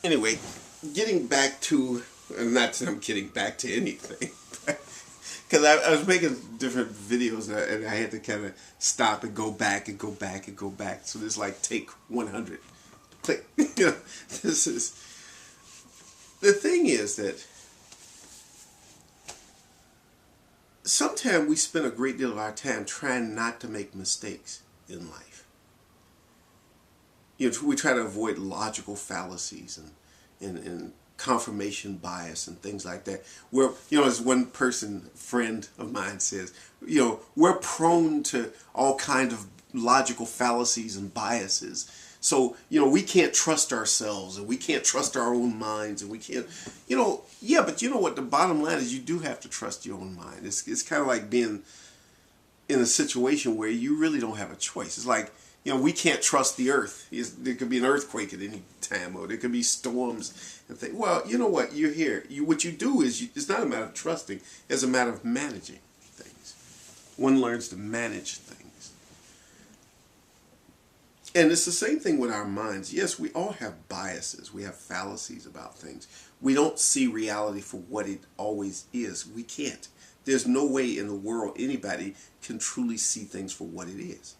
Anyway, getting back to, not that I'm getting back to anything, because I was making different videos and I had to kind of stop and go back and go back and go back. So this like take 100, click. This is the thing is that sometimes we spend a great deal of our time trying not to make mistakes in life. We try to avoid logical fallacies and confirmation bias and things like that. Where, as one friend of mine says, we're prone to all kind of logical fallacies and biases. So, we can't trust ourselves and we can't trust our own minds and we can't, yeah, but you know what? The bottom line is you do have to trust your own mind. It's kind of like being in a situation where you really don't have a choice. It's like, we can't trust the earth. There could be an earthquake at any time, or there could be storms and things. Well, you know what? You're here. What you do is, it's not a matter of trusting. It's a matter of managing things. One learns to manage things. And it's the same thing with our minds. Yes, we all have biases. We have fallacies about things. We don't see reality for what it always is. We can't. There's no way in the world anybody can truly see things for what it is.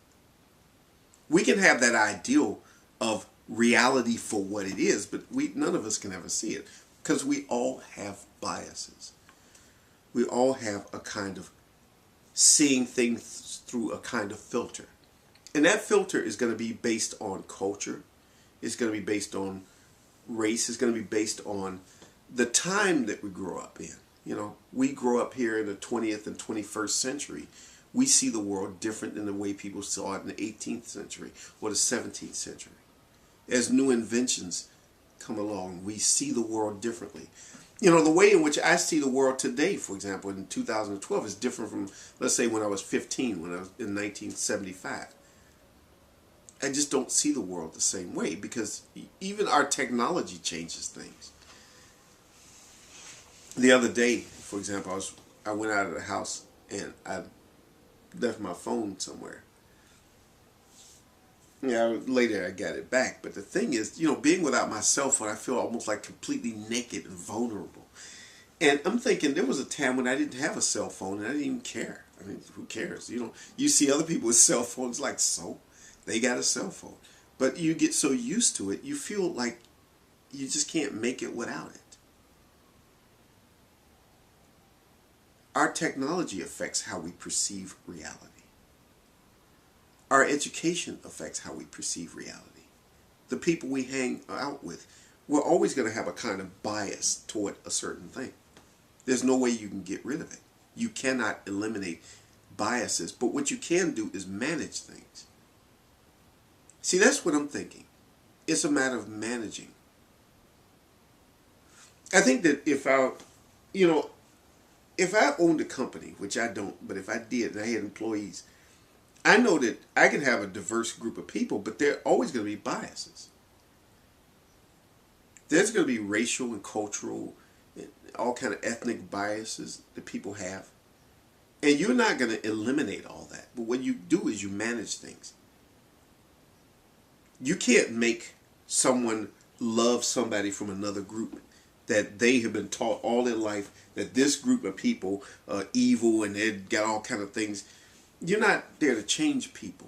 We can have that ideal of reality for what it is, but none of us can ever see it because we all have biases. We all have a kind of seeing things through a kind of filter. And that filter is going to be based on culture. It's going to be based on race. It's going to be based on the time that we grow up in. We grow up here in the 20th and 21st century. We see the world different than the way people saw it in the 18th century or the 17th century. As new inventions come along, we see the world differently. The way in which I see the world today, for example, in 2012 is different from, let's say, when I was 15, when I was in 1975. I just don't see the world the same way because even our technology changes things. The other day, for example, I went out of the house and I left my phone somewhere. Later I got it back. But the thing is, being without my cell phone, I feel almost like completely naked and vulnerable. And I'm thinking there was a time when I didn't have a cell phone and I didn't even care. I mean, who cares? You see other people with cell phones like, so they got a cell phone. But you get so used to it, you feel like you just can't make it without it. Our technology affects how we perceive reality. Our education affects how we perceive reality. The people we hang out with, we're always going to have a kind of bias toward a certain thing. There's no way you can get rid of it. You cannot eliminate biases, but what you can do is manage things. See, that's what I'm thinking. It's a matter of managing. I think that if I owned a company, which I don't, but if I did and I had employees, I know that I can have a diverse group of people, but there are always going to be biases. There's going to be racial and cultural and all kind of ethnic biases that people have. And you're not going to eliminate all that. But what you do is you manage things. You can't make someone love somebody from another group that they have been taught all their life that this group of people are evil and they've got all kind of things. You're not there to change people.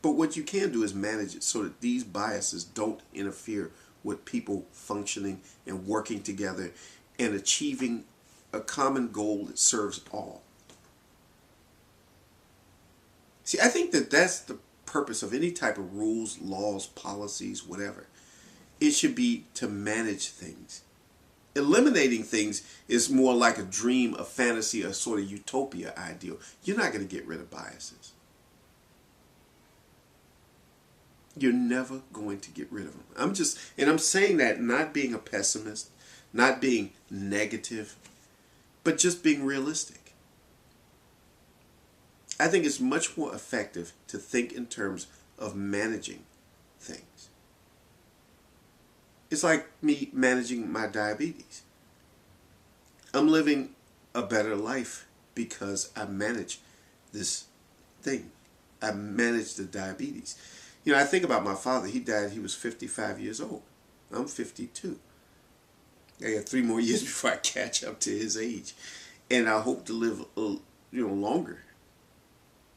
But what you can do is manage it so that these biases don't interfere with people functioning and working together and achieving a common goal that serves all. See, I think that that's the purpose of any type of rules, laws, policies, whatever. It should be to manage things. Eliminating things is more like a dream, a fantasy, a sort of utopia ideal. You're not going to get rid of biases. You're never going to get rid of them. I'm saying that not being a pessimist, not being negative, but just being realistic. I think it's much more effective to think in terms of managing things. It's like me managing my diabetes. I'm living a better life because I manage this thing. I manage the diabetes. I think about my father. He died, he was 55 years old. I'm 52. I got 3 more years before I catch up to his age, and I hope to live longer.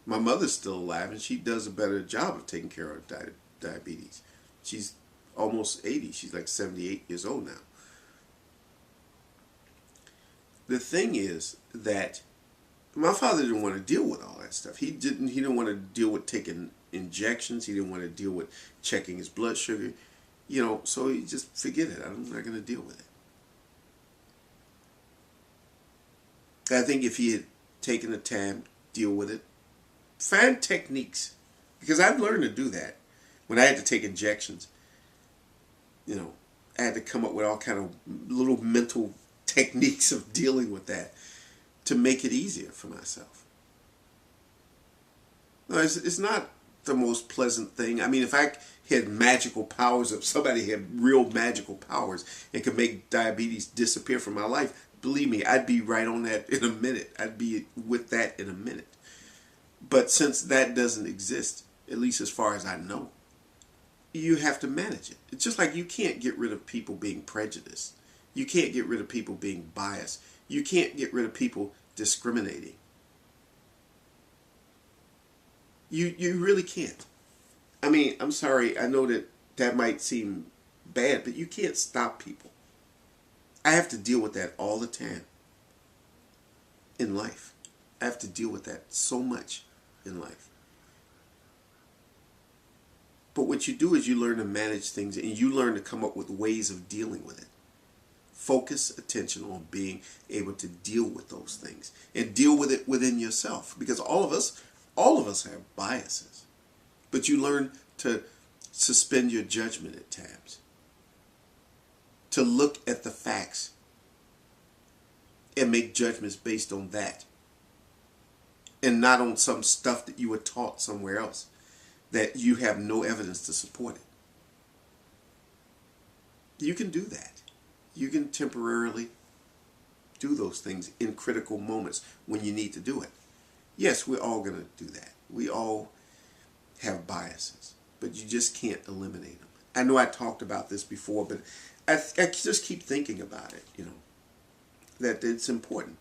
My mother's still alive, and she does a better job of taking care of diabetes. She's almost 80. She's like 78 years old now. The thing is that my father didn't want to deal with all that stuff. He didn't want to deal with taking injections. He didn't want to deal with checking his blood sugar. So he just forget it. I'm not going to deal with it. I think if he had taken the time to deal with it, find techniques, because I've learned to do that. When I had to take injections, I had to come up with all kind of little mental techniques of dealing with that to make it easier for myself. No, it's not the most pleasant thing. I mean, if I had magical powers, if somebody had real magical powers and could make diabetes disappear from my life, believe me, I'd be right on that in a minute. I'd be with that in a minute. But since that doesn't exist, at least as far as I know, you have to manage it. It's just like you can't get rid of people being prejudiced. You can't get rid of people being biased. You can't get rid of people discriminating. You really can't. I mean, I'm sorry, I know that might seem bad, but you can't stop people. I have to deal with that all the time in life. I have to deal with that so much in life. But what you do is you learn to manage things, and you learn to come up with ways of dealing with it. Focus attention on being able to deal with those things and deal with it within yourself, because all of us have biases. But you learn to suspend your judgment at times, to look at the facts and make judgments based on that, and not on some stuff that you were taught somewhere else that you have no evidence to support it. You can do that. You can temporarily do those things in critical moments when you need to do it. Yes, we're all going to do that. We all have biases, but you just can't eliminate them. I know I talked about this before, but I just keep thinking about it, that it's important.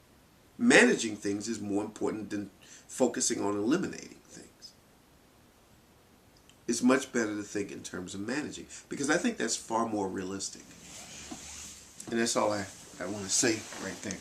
Managing things is more important than focusing on eliminating things. It's much better to think in terms of managing, because I think that's far more realistic. And that's all I want to say right there.